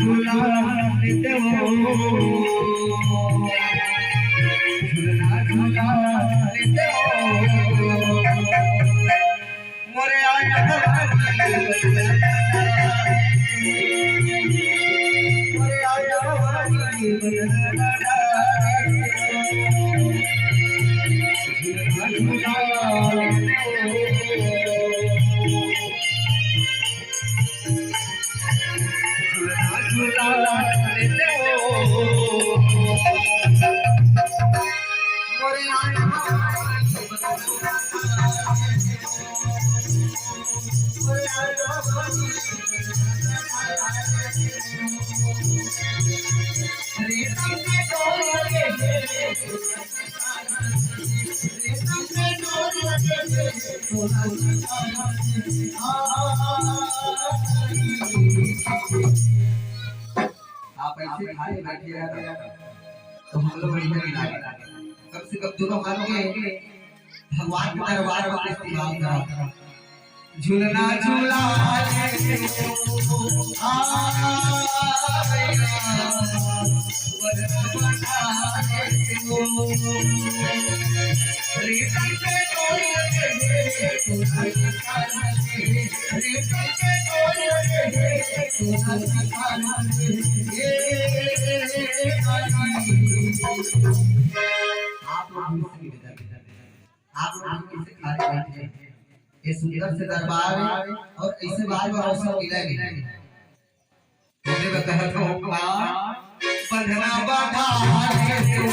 झूला लेते हो झूला झूला लेते हो मोरे आया मोरे आया झूला झूला लेते हो मोरे आया आप ऐसे खाली बैठे रहते तो हम लोग नहीं लगे कम से कम दोनों हाथ के भगवान के दरबार में इस्तेमाल करा झूलना झूला आप लोग खाली बैठे ये सुंदर से दरबार और ऐसे बार बार अवसर मिलेगा मुझे तो कहत हो बंधना बाधा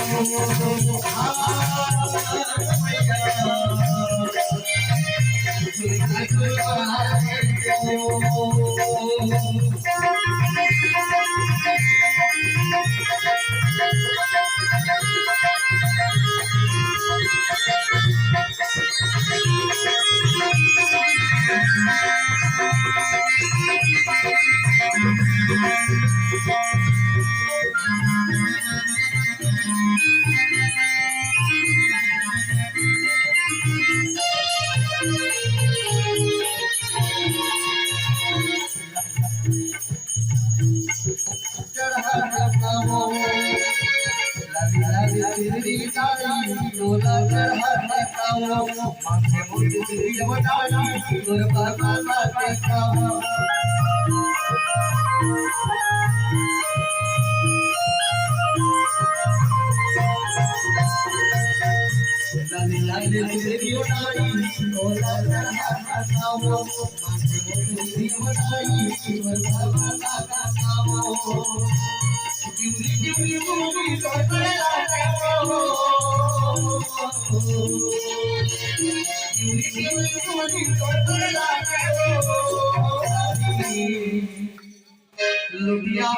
लुटिया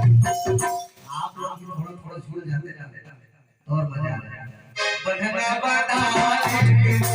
आप लोग थोड़ा झूल जाते और मजा आ जाए बंधना बाधा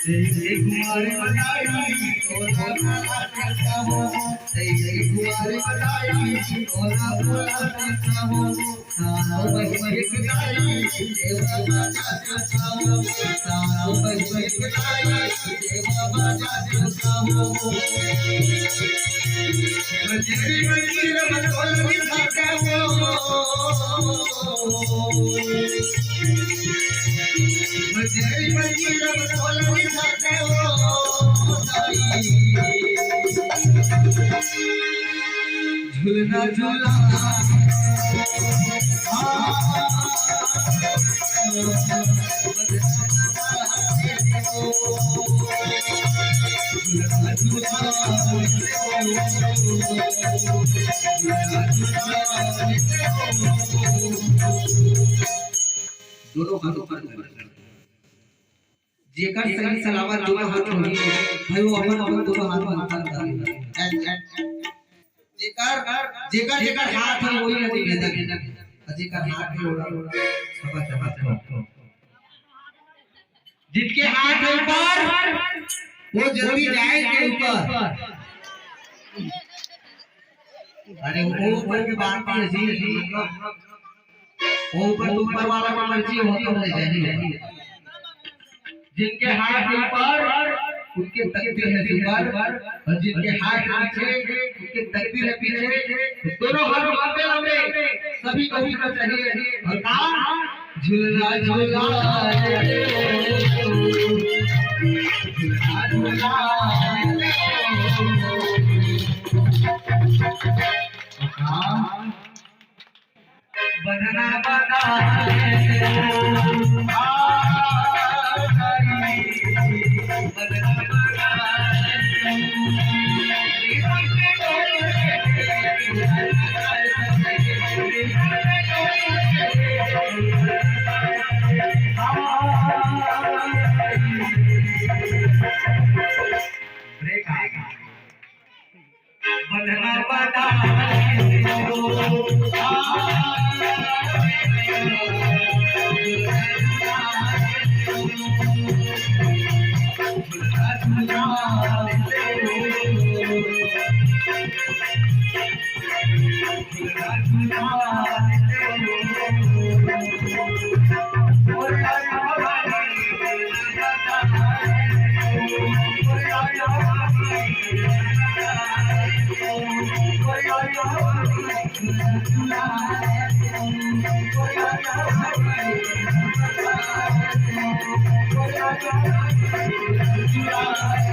जय कुमार बधाई तोरा बोला करता हो जय कुमार बधाई तोरा बोला करता हो सारो बहिर किताई देवा बाजा करता हो सारो बहिर किताई देवा बाजा करता हो जय मंदिर बतौल दिखाता हो जय मंदिर बतौल दिखाता हो झूलना झूला दोनों हाथों पर जेकर सही सलामत दोनों हाथ होई भाई वो अपन अपन दोनों हाथ में ऊपर कर जेकर जेकर जेकर हाथ है वही नदी लेता जेकर हाथ है छपा छपा जिसके हाथ है ऊपर वो जल्दी जाएंगे ऊपर अरे वो ऊपर की बात नहीं है मतलब वो ऊपर वाला का मर्जी होता है जानी जिनके हाथ ऊपर उनके तकदीर है ऊपर और जिनके हाथ नीचे उनके तकदीर है पीछे दोनों हाथ लंबे लंबे सभी को उठना चाहिए और काम झूला झूला झूला बनना Yeah.